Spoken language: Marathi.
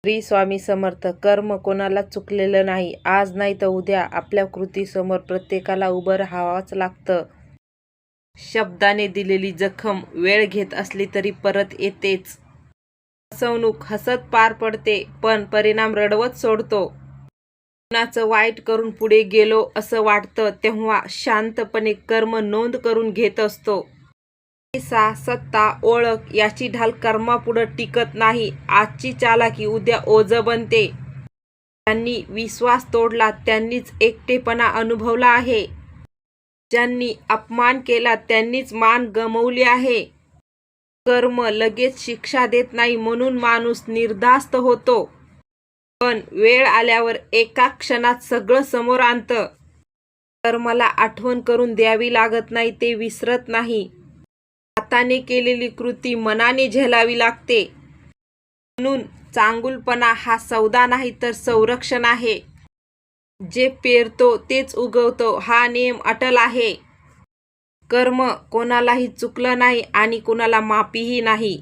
श्री स्वामी समर्थ. कर्म कोणाला चुकलेलं नाही. आज नाही तर उद्या आपल्या कृतीसमोर प्रत्येकाला उभं राहावंच लागतं. शब्दाने दिलेली जखम वेळ घेत असली तरी परत येतेच. फसवणूक हसत पार पडते, पण परिणाम रडवत सोडतो. कुणाचं वाईट करून पुढे गेलो असं वाटतं तेव्हा शांतपणे कर्म नोंद करून घेत असतो. पैसा, सत्ता, ओळख याची ढाल कर्मापुढं टिकत नाही. आजची चालाकी उद्या ओझं बनते. ज्यांनी विश्वास तोडला त्यांनीच एकटेपणा अनुभवला आहे. ज्यांनी अपमान केला त्यांनीच मान गमावली आहे. कर्म लगेच शिक्षा देत नाही म्हणून माणूस निर्धास्त होतो, पण वेळ आल्यावर एका क्षणात सगळं समोर आणतं. कर्माला आठवण करून द्यावी लागत नाही, ते विसरत नाही. हाताने केलेली कृती मनाने झेलावी लागते. म्हणून चांगुलपणा हा सौदा नाही तर संरक्षण आहे. जे पेरतो तेच उगवतो हा नियम अटल आहे. कर्म कोणालाही चुकलं नाही आणि कोणाला माफीही नाही.